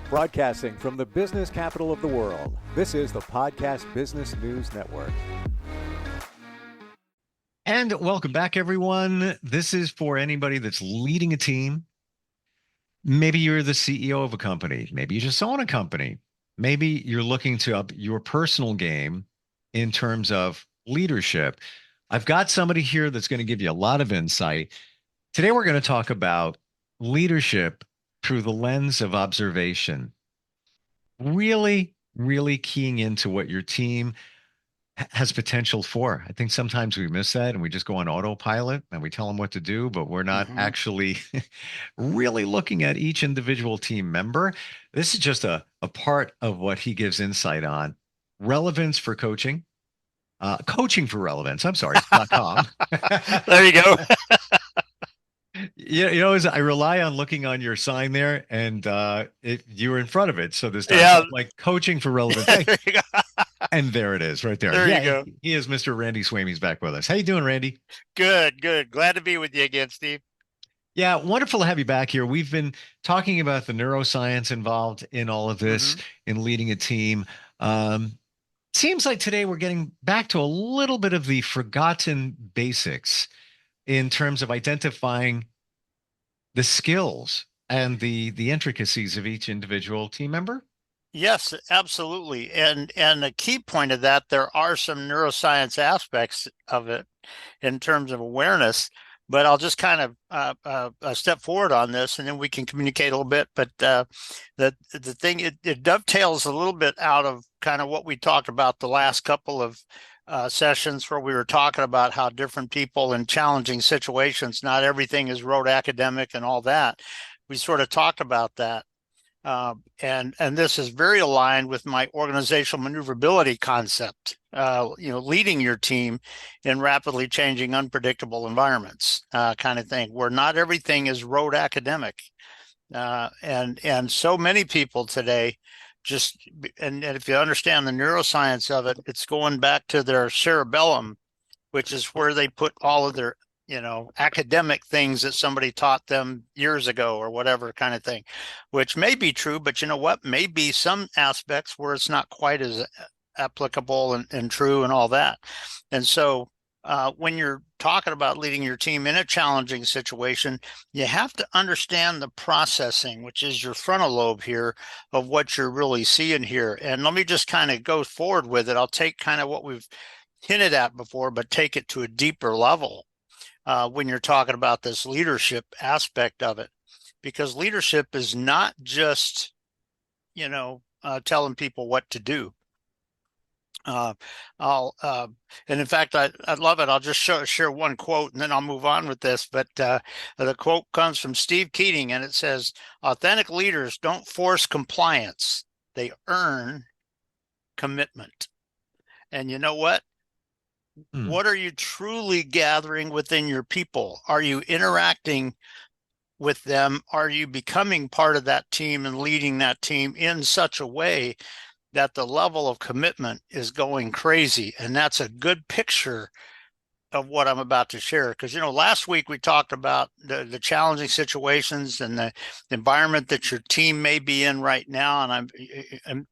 Broadcasting from the business capital of the world, this is the Podcast Business News Network. And welcome back, everyone. This is for anybody that's leading a team. Maybe you're the CEO of a company. Maybe you just own a company. Maybe you're looking to up your personal game in terms of leadership. I've got somebody here that's going to give you a lot of insight. Today, we're going to talk about leadership through the lens of observation. Really, really keying into what your team has potential for. I think sometimes we miss that and we just go on autopilot and we tell them what to do, but we're not actually really looking at each individual team member. This is just a part of what he gives insight on. Relevance for coaching. Coaching for relevance. I'm sorry, .com. There you go. You know, I rely on looking on your sign there, and you were in front of it. So this time, like coaching for relevance. Hey, and there it is, right there. There you go. He is Mr. Randy Swaim. He's back with us. How you doing, Randy? Good. Glad to be with you again, Steve. Yeah, wonderful to have you back here. We've been talking about the neuroscience involved in all of this, in leading a team. Seems like today we're getting back to a little bit of the forgotten basics in terms of identifying the skills and the intricacies of each individual team member. Yes, absolutely. And a key point of that, there are some neuroscience aspects of it in terms of awareness, but I'll just kind of step forward on this and then we can communicate a little bit. But the thing, it dovetails a little bit out of kind of what we talked about the last couple of sessions where we were talking about how different people in challenging situations, not everything is rote academic and all that. We sort of talked about that. And this is very aligned with my organizational maneuverability concept, leading your team in rapidly changing, unpredictable environments, kind of thing, where not everything is rote academic. And so many people today and if you understand the neuroscience of it, it's going back to their cerebellum, which is where they put all of their academic things that somebody taught them years ago or whatever kind of thing, which may be true, but you know what, may be some aspects where it's not quite as applicable and true and all that. And so when you're talking about leading your team in a challenging situation, you have to understand the processing, which is your frontal lobe here, of what you're really seeing here. And let me just kind of go forward with it. I'll take kind of what we've hinted at before, but take it to a deeper level. When you're talking about this leadership aspect of it, because leadership is not just, telling people what to do. And in fact, I love it. I'll just share one quote and then I'll move on with this. But the quote comes from Steve Keating and it says, "Authentic leaders don't force compliance. They earn commitment." And you know what? What are you truly gathering within your people? Are you interacting with them? Are you becoming part of that team and leading that team in such a way that the level of commitment is going crazy? And that's a good picture of what I'm about to share. Because, last week we talked about the challenging situations and the environment that your team may be in right now. And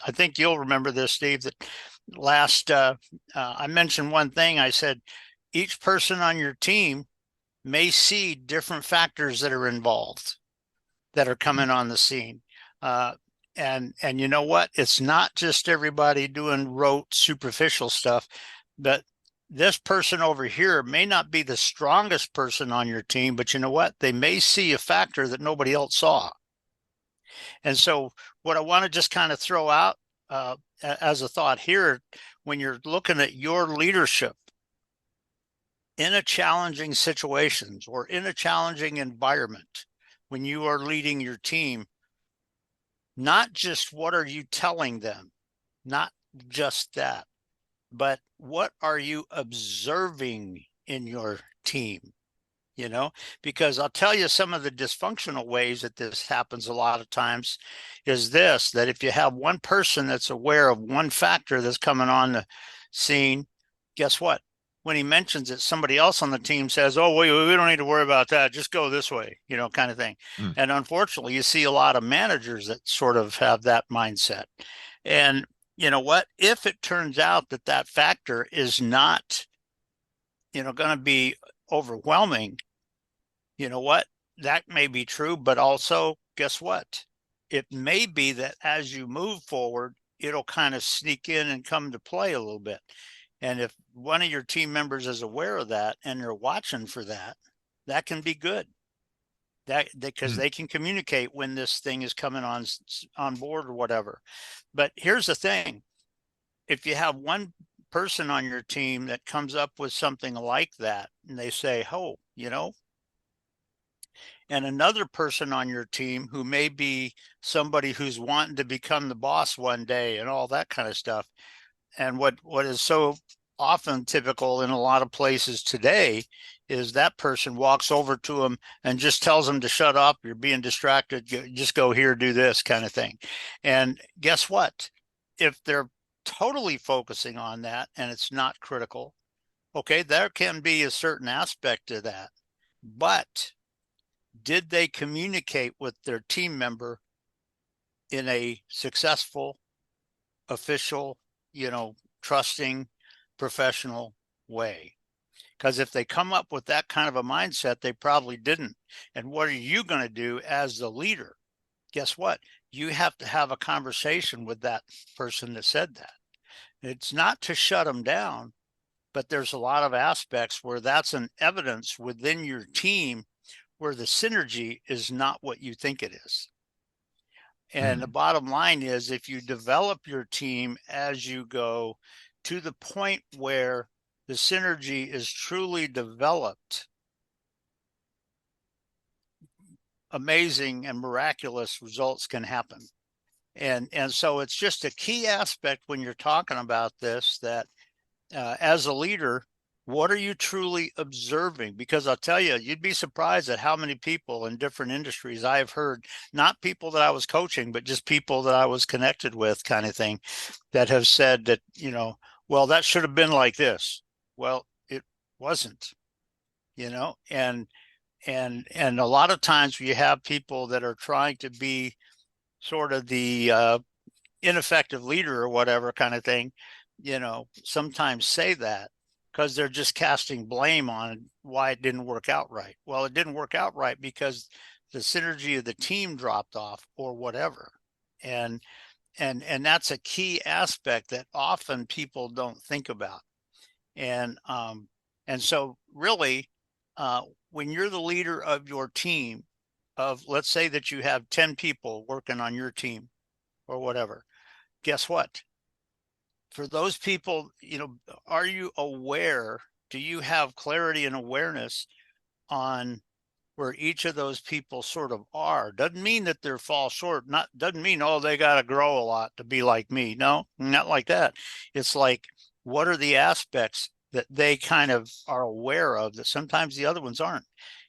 I think you'll remember this, Steve, that last I mentioned one thing. I said each person on your team may see different factors that are involved that are coming on the scene. And you know what? It's not just everybody doing rote superficial stuff, but this person over here may not be the strongest person on your team, but you know what? They may see a factor that nobody else saw. And so what I want to just kind of throw out as a thought here, when you're looking at your leadership in a challenging situations or in a challenging environment, when you are leading your team, not just what are you telling them, not just that, but what are you observing in your team? Because I'll tell you, some of the dysfunctional ways that this happens a lot of times is this, that if you have one person that's aware of one factor that's coming on the scene, guess what? when he mentions it, somebody else on the team says, "Oh, we don't need to worry about that. Just go this way," kind of thing. And unfortunately, you see a lot of managers that sort of have that mindset. And you know what? If it turns out that that factor is not, going to be overwhelming, you know what? That may be true, but also, guess what? It may be that as you move forward, it'll kind of sneak in and come to play a little bit. And if one of your team members is aware of that and they're watching for that, that can be good. Because they can communicate when this thing is coming on board or whatever. But here's the thing: if you have one person on your team that comes up with something like that, and they say, "Oh, and another person on your team who may be somebody who's wanting to become the boss one day and all that kind of stuff." And what is so often typical in a lot of places today is that person walks over to him and just tells him to shut up. You're being distracted. Just go here, do this kind of thing. And guess what? If they're totally focusing on that and it's not critical, okay, there can be a certain aspect to that. But did they communicate with their team member in a successful, official, trusting, professional way? Because if they come up with that kind of a mindset, they probably didn't. And what are you going to do as the leader? Guess what? You have to have a conversation with that person that said that. It's not to shut them down, but there's a lot of aspects where that's an evidence within your team where the synergy is not what you think it is. And the bottom line is, if you develop your team as you go to the point where the synergy is truly developed, amazing and miraculous results can happen. And so it's just a key aspect when you're talking about this, that as a leader, what are you truly observing? Because I'll tell you, you'd be surprised at how many people in different industries I've heard, not people that I was coaching, but just people that I was connected with, kind of thing, that have said that, well, that should have been like this. Well, it wasn't, and a lot of times you have people that are trying to be sort of the ineffective leader or whatever kind of thing, sometimes say that because they're just casting blame on why it didn't work out right. Well, it didn't work out right because the synergy of the team dropped off or whatever. And that's a key aspect that often people don't think about. And so really, when you're the leader of your team, let's say that you have 10 people working on your team or whatever, guess what? For those people, are you aware? Do you have clarity and awareness on where each of those people sort of are? Doesn't mean that they're fall short. Doesn't mean, oh, they got to grow a lot to be like me. No, not like that. It's like, what are the aspects that they kind of are aware of that sometimes the other ones aren't?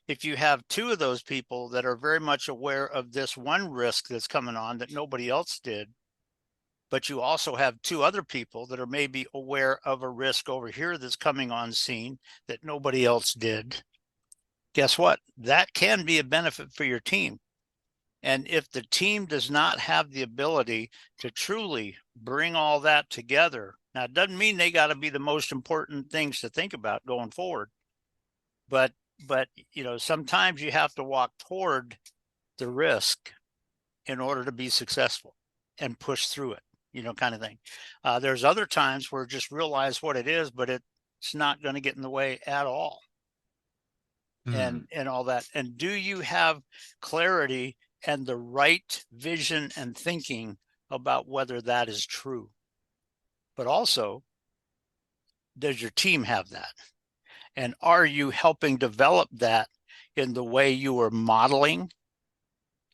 If you have two of those people that are very much aware of this one risk that's coming on that nobody else did, but you also have two other people that are maybe aware of a risk over here that's coming on scene that nobody else did, guess what? That can be a benefit for your team. And if the team does not have the ability to truly bring all that together, now it doesn't mean they got to be the most important things to think about going forward, but sometimes you have to walk toward the risk in order to be successful and push through it, kind of thing. There's other times where just realize what it is, but it's not going to get in the way at all. And all that. And do you have clarity and the right vision and thinking about whether that is true? But also, does your team have that? And are you helping develop that in the way you are modeling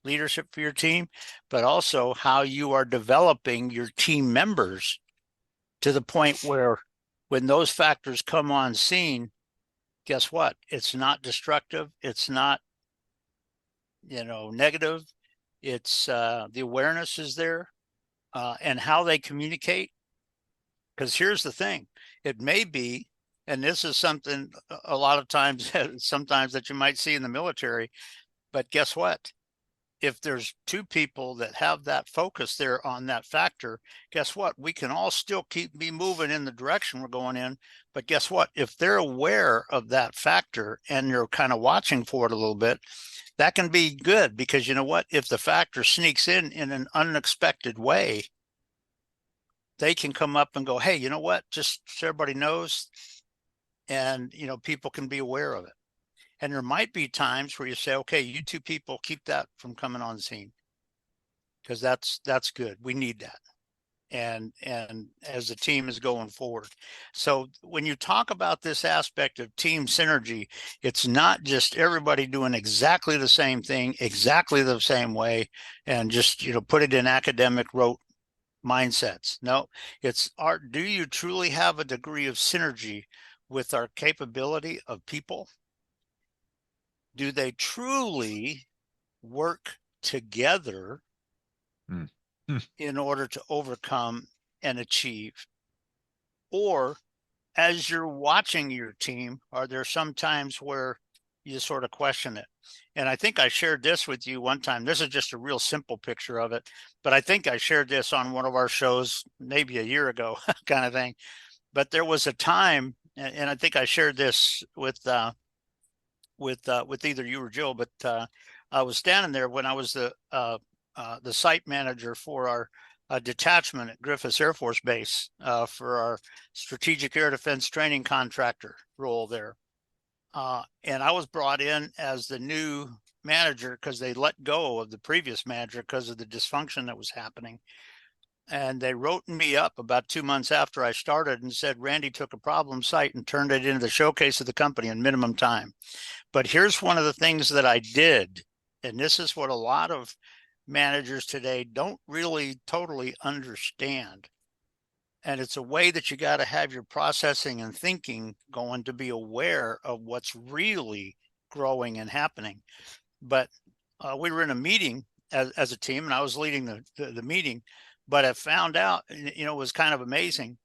leadership for your team, but also how you are developing your team members to the point where when those factors come on scene, guess what? It's not destructive. It's not, negative. It's the awareness is there, and how they communicate. Because here's the thing. It may be, And this is something a lot of times, sometimes that you might see in the military. But guess what? If there's two people that have that focus there on that factor, guess what? We can all still be moving in the direction we're going in. But guess what? If they're aware of that factor and you're kind of watching for it a little bit, that can be good, because you know what? If the factor sneaks in an unexpected way, they can come up and go, hey, you know what? Just so everybody knows, and people can be aware of it. And there might be times where you say, okay, you two people keep that from coming on the scene, because that's good. We need that. And as the team is going forward. So when you talk about this aspect of team synergy, it's not just everybody doing exactly the same thing, exactly the same way, and just, put it in academic rote mindsets. No, it's do you truly have a degree of synergy with our capability of people? Do they truly work together in order to overcome and achieve? Or as you're watching your team, are there some times where you sort of question it? And I think I shared this with you one time. This is just a real simple picture of it, but I think I shared this on one of our shows maybe a year ago, kind of thing. But there was a time, and I think I shared this with either you or Jill, but I was standing there when I was the site manager for our detachment at Griffiths Air Force Base for our strategic air defense training contractor role there. And I was brought in as the new manager because they let go of the previous manager because of the dysfunction that was happening. And they wrote me up about 2 months after I started and said, Randy took a problem site and turned it into the showcase of the company in minimum time. But here's one of the things that I did, and this is what a lot of managers today don't really totally understand. And it's a way that you got to have your processing and thinking going to be aware of what's really growing and happening. But we were in a meeting as a team, and I was leading the meeting. But I found out, it was kind of amazing,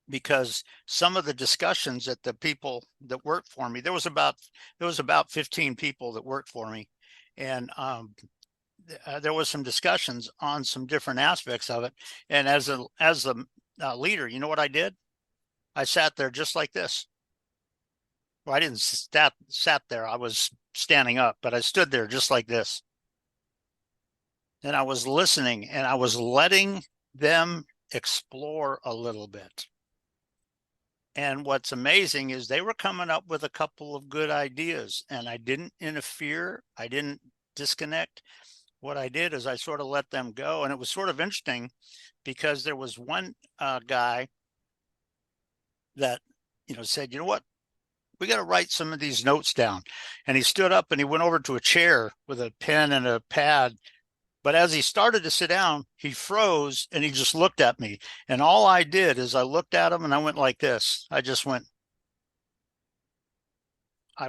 because some of the discussions that the people that worked for me, there was about 15 people that worked for me, and there was some discussions on some different aspects of it. And as a leader, you know what I did? I sat there just like this. Well, I didn't sat there. I was standing up, but I stood there just like this. And I was listening, and I was letting them explore a little bit. And what's amazing is they were coming up with a couple of good ideas, and I didn't interfere. I didn't disconnect. What I did is I sort of let them go. And it was sort of interesting, because there was one guy that, said, you know what, we got to write some of these notes down. And he stood up and he went over to a chair with a pen and a pad. But as he started to sit down, he froze and he just looked at me. And all I did is I looked at him and I went like this. I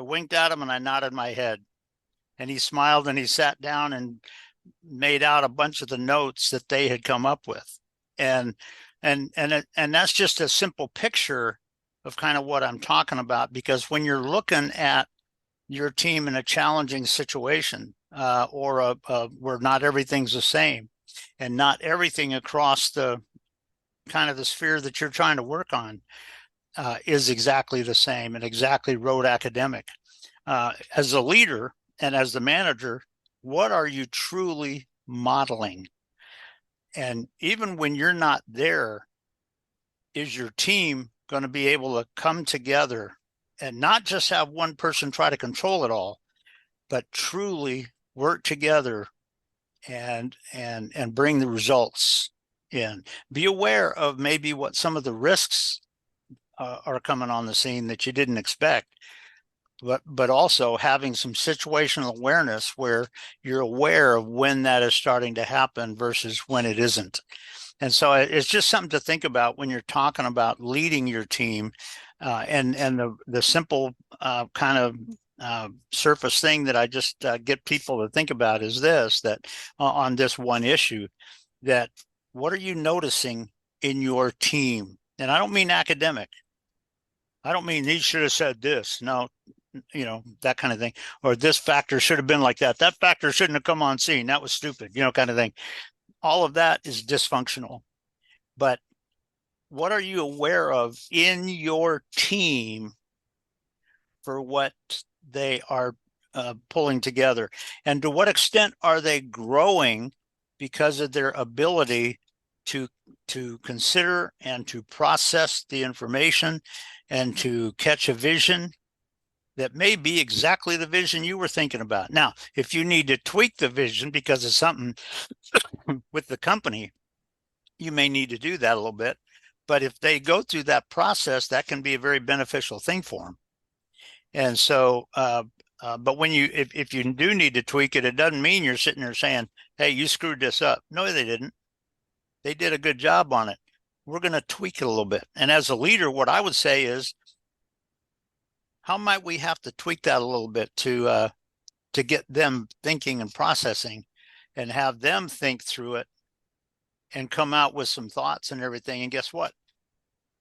winked at him and I nodded my head. And he smiled and he sat down and made out a bunch of the notes that they had come up with. And that's just a simple picture of kind of what I'm talking about, because when you're looking at your team in a challenging situation, or where not everything's the same, and not everything across the kind of the sphere that you're trying to work on is exactly the same and exactly rote academic. As a leader and as the manager, what are you truly modeling? And even when you're not there, is your team going to be able to come together and not just have one person try to control it all, but truly work together and bring the results in? Be aware of maybe what some of the risks are coming on the scene that you didn't expect, but also having some situational awareness where you're aware of when that is starting to happen versus when it isn't. And so it's just something to think about when you're talking about leading your team. And the simple kind of surface thing that I just get people to think about is this, that on this one issue, that what are you noticing in your team? And I don't mean academic. I don't mean he should have said this. No, that kind of thing. Or this factor should have been like that. That factor shouldn't have come on scene. That was stupid, kind of thing. All of that is dysfunctional. But what are you aware of in your team for what they are pulling together? And to what extent are they growing because of their ability to consider and to process the information and to catch a vision that may be exactly the vision you were thinking about? Now, if you need to tweak the vision because of something with the company, you may need to do that a little bit. But if they go through that process, that can be a very beneficial thing for them. And so, but when if you do need to tweak it, it doesn't mean you're sitting there saying, "Hey, you screwed this up." No, they didn't. They did a good job on it. We're going to tweak it a little bit. And as a leader, what I would say is, how might we have to tweak that a little bit to get them thinking and processing, and have them think through it and come out with some thoughts and everything. And guess what?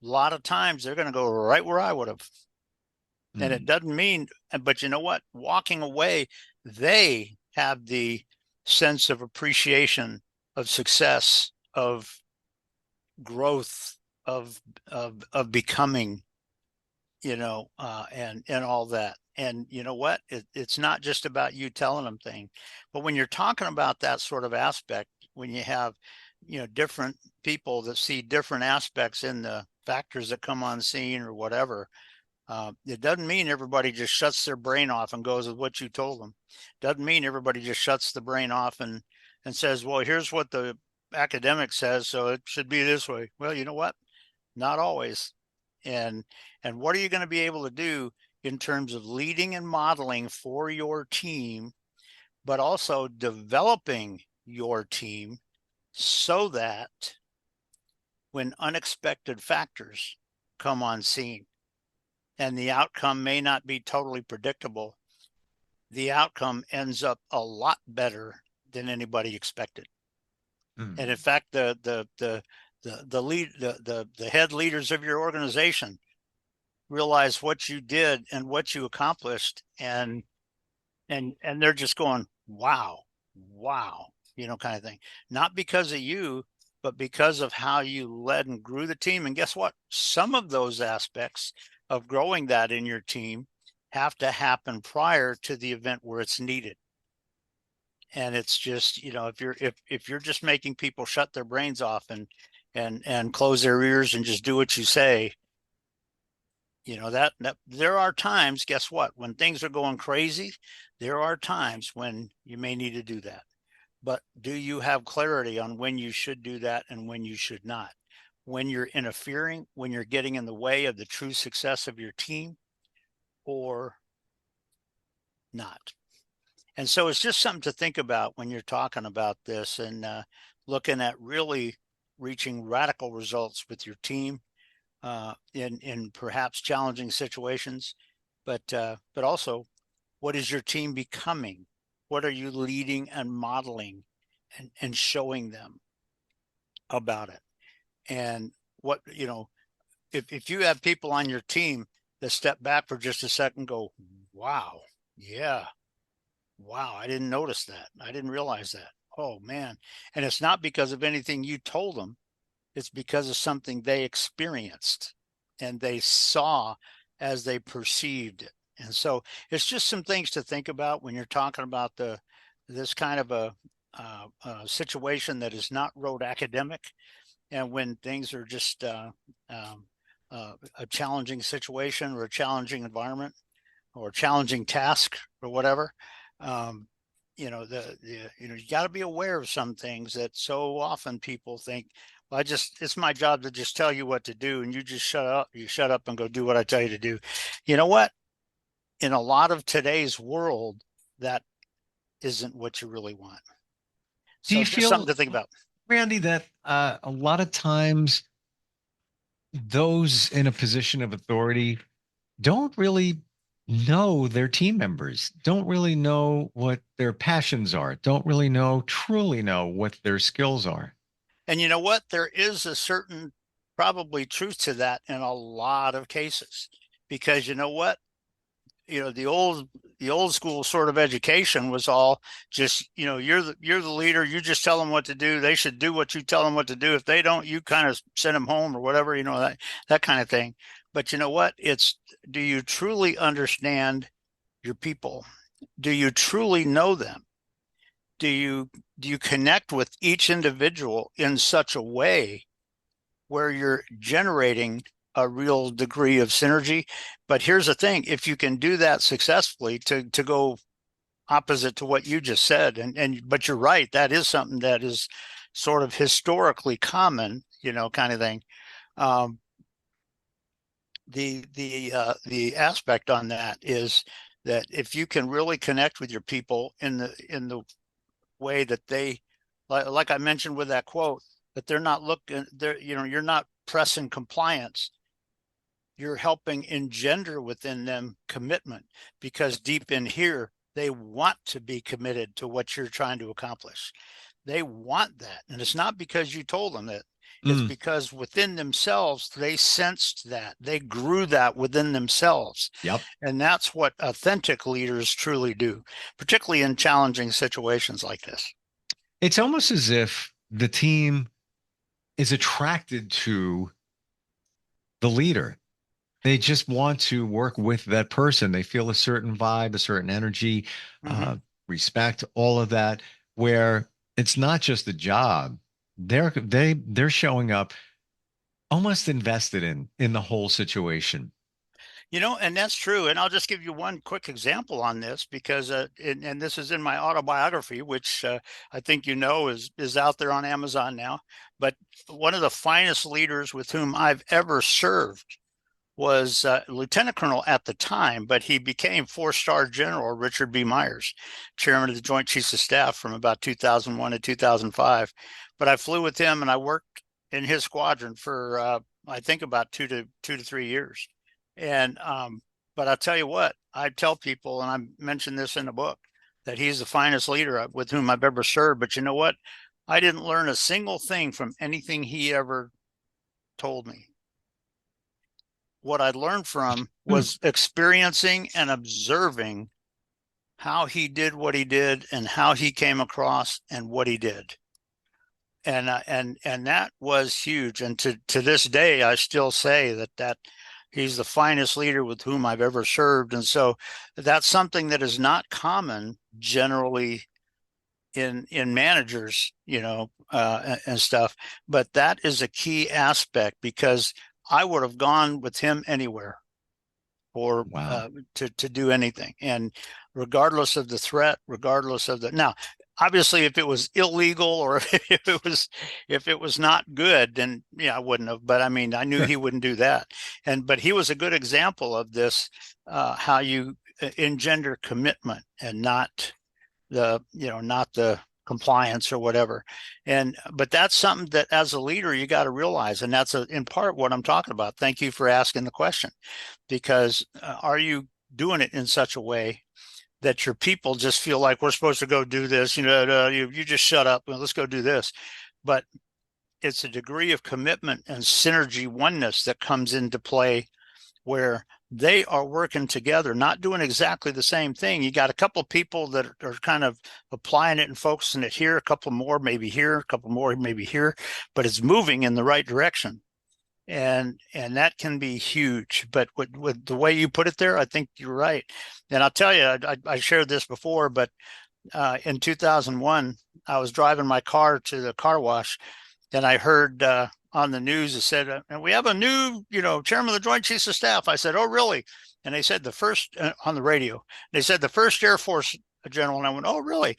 A lot of times they're going to go right where I would have. And it doesn't mean, but you know what? Walking away, they have the sense of appreciation, of success, of growth, of becoming, and all that. And you know what? It's not just about you telling them things, but when you're talking about that sort of aspect, when you have, different people that see different aspects in the factors that come on scene or whatever, it doesn't mean everybody just shuts their brain off and goes with what you told them. Doesn't mean everybody just shuts the brain off and says, well, here's what the academic says, so it should be this way. Well, you know what? Not always. And what are you going to be able to do in terms of leading and modeling for your team, but also developing your team so that when unexpected factors come on scene and the outcome may not be totally predictable, the outcome ends up a lot better than anybody expected. And in fact, the head leaders of your organization realize what you did and what you accomplished, and they're just going, wow, kind of thing. Not because of you, but because of how you led and grew the team. And guess what? Some of those aspects of growing that in your team have to happen prior to the event where it's needed. And it's just, if you're just making people shut their brains off and close their ears and just do what you say, that there are times, guess what? When things are going crazy, there are times when you may need to do that. But do you have clarity on when you should do that and when you should not? When you're interfering, when you're getting in the way of the true success of your team, or not? And so it's just something to think about when you're talking about this and looking at really reaching radical results with your team in perhaps challenging situations, but also, what is your team becoming? What are you leading and modeling and showing them about it? And what, if you have people on your team that step back for just a second, go, wow, yeah, wow, I didn't notice that. I didn't realize that. Oh, man. And it's not because of anything you told them. It's because of something they experienced and they saw as they perceived it. And so it's just some things to think about when you're talking about this kind of a situation that is not rote academic, and when things are just a challenging situation or a challenging environment or a challenging task or whatever. You got to be aware of some things that so often people think, well, it's my job to just tell you what to do, and you just shut up. You shut up and go do what I tell you to do. You know what? In a lot of today's world, that isn't what you really want. Do So you just something feel, to think about. Randy, that a lot of times those in a position of authority don't really know their team members, don't really know what their passions are, don't really truly know what their skills are? And you know what? There is a certain probably truth to that in a lot of cases. because you know what? The old school sort of education was all just, you're the leader. You just tell them what to do. They should do what you tell them what to do. If they don't, you kind of send them home or whatever, that kind of thing. But you know what? Do you truly understand your people? Do you truly know them? Do you connect with each individual in such a way where you're generating a real degree of synergy? But here's the thing, if you can do that successfully, to go opposite to what you just said, but you're right, that is something that is sort of historically common, kind of thing. The aspect on that is that if you can really connect with your people in the way that they, like I mentioned with that quote, that they're not looking there, you're not pressing compliance, you're helping engender within them commitment, because deep in here they want to be committed to what you're trying to accomplish. They want that, and it's not because you told them that. It's because within themselves they sensed that, they grew that within themselves. Yep. And that's what authentic leaders truly do, particularly in challenging situations like this. It's almost as if the team is attracted to the leader. They just want to work with that person. They feel a certain vibe, a certain energy, respect, all of that, where it's not just a job. They're showing up almost invested in the whole situation. And that's true. And I'll just give you one quick example on this, because and this is in my autobiography, which I think is out there on Amazon now. But one of the finest leaders with whom I've ever served was Lieutenant Colonel at the time, but he became 4-star General Richard B. Myers, Chairman of the Joint Chiefs of Staff from about 2001 to 2005. But I flew with him and I worked in his squadron for I think about 2 to 3 years. And but I'll tell you what, I tell people, and I mentioned this in the book, that he's the finest leader with whom I've ever served. But you know what? I didn't learn a single thing from anything he ever told me. What I learned from was experiencing and observing how he did what he did and how he came across and what he did. And that was huge. And to this day, I still say that he's the finest leader with whom I've ever served. And so that's something that is not common generally in managers, and stuff. But that is a key aspect, because I would have gone with him anywhere or to do anything. And regardless of the threat, regardless of now, obviously, if it was illegal or if it was not good, then I wouldn't have. But I mean, I knew he wouldn't do that. But he was a good example of this, how you engender commitment and not the compliance or whatever. But that's something that as a leader, you got to realize. And that's in part what I'm talking about. Thank you for asking the question, because are you doing it in such a way that your people just feel like we're supposed to go do this, you just shut up and let's go do this. But it's a degree of commitment and synergy oneness that comes into play, where they are working together, not doing exactly the same thing. You got a couple of people that are kind of applying it and focusing it here, a couple more maybe here, a couple more maybe here, but it's moving in the right direction. And that can be huge. But with the way you put it there, I think you're right. And I'll tell you, I shared this before, but in 2001, I was driving my car to the car wash, and I heard on the news, it said, and we have a new, Chairman of the Joint Chiefs of Staff. I said, oh, really? And they said on the radio, they said the first Air Force general. And I went, oh, really?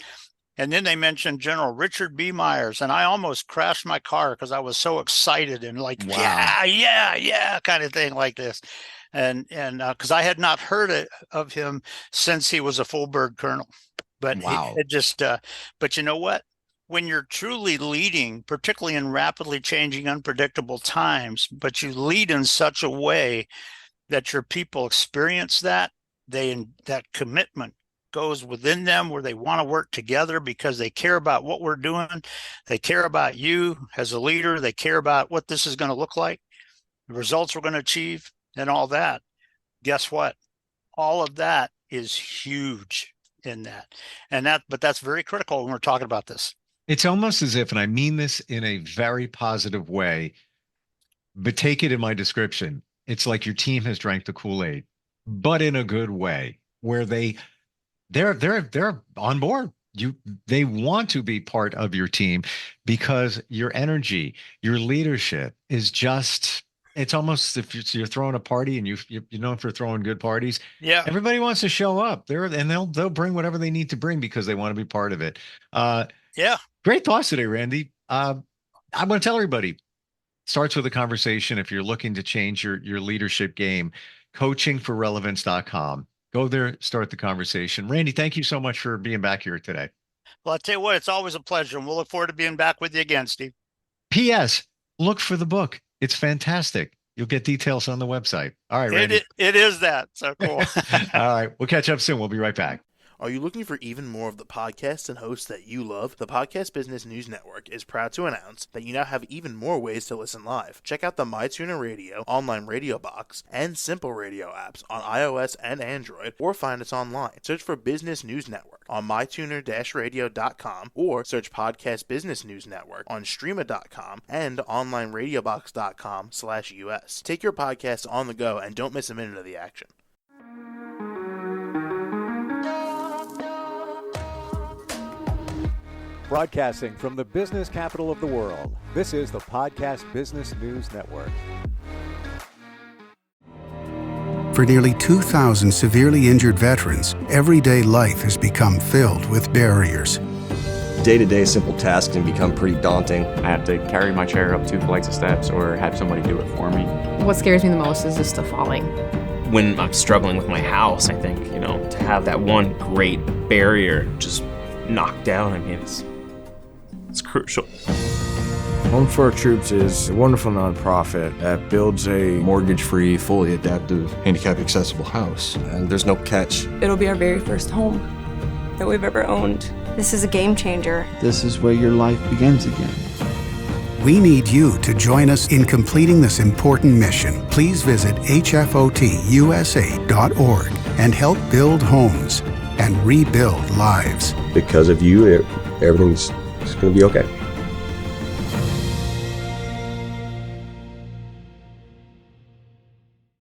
And then they mentioned General Richard B. Myers, and I almost crashed my car because I was so excited and like, yeah, kind of thing like this. And because I had not heard of him since he was a full bird colonel. But but you know what? When you're truly leading, particularly in rapidly changing, unpredictable times, but you lead in such a way that your people experience that commitment goes within them, where they want to work together because they care about what we're doing. They care about you as a leader. They care about what this is going to look like, the results we're going to achieve, and all that. guess what? All of that is huge in that. But that's very critical when we're talking about this. It's almost as if, and I mean this in a very positive way, but take it in my description. It's like your team has drank the Kool-Aid, but in a good way, where they're on board. They want to be part of your team because your energy, your leadership is just, it's almost if you're throwing a party and you're known for throwing good parties. Yeah. Everybody wants to show up there, and they'll bring whatever they need to bring because they want to be part of it. Yeah. Great thoughts today, Randy. I'm going to tell everybody, starts with a conversation. If you're looking to change your leadership game, coachingforrelevance.com. Go there, start the conversation. Randy, thank you so much for being back here today. Well, I'll tell you what, it's always a pleasure. And we'll look forward to being back with you again, Steve. P.S. Look for the book. It's fantastic. You'll get details on the website. All right, Randy. It is that. So cool. All right. We'll catch up soon. We'll be right back. Are you looking for even more of the podcasts and hosts that you love? The Podcast Business News Network is proud to announce that you now have even more ways to listen live. Check out the MyTuner Radio, online radio box, and Simple Radio apps on iOS and Android, or find us online. Search for Business News Network on mytuner-radio.com, or search Podcast Business News Network on streama.com and onlineradiobox.com/US. Take your podcast on the go and don't miss a minute of the action. Broadcasting from the business capital of the world, this is the Podcast Business News Network. For nearly 2,000 severely injured veterans, everyday life has become filled with barriers. Day-to-day simple tasks can become pretty daunting. I have to carry my chair up 2 flights of steps or have somebody do it for me. What scares me the most is just the falling. When I'm struggling with my house, I think, to have that one great barrier just knocked down, it's crucial. Home for Our Troops is a wonderful nonprofit that builds a mortgage-free, fully adaptive, handicap-accessible house. And there's no catch. It'll be our very first home that we've ever owned. This is a game changer. This is where your life begins again. We need you to join us in completing this important mission. Please visit hfotusa.org and help build homes and rebuild lives. Because of you, everything's going to be okay.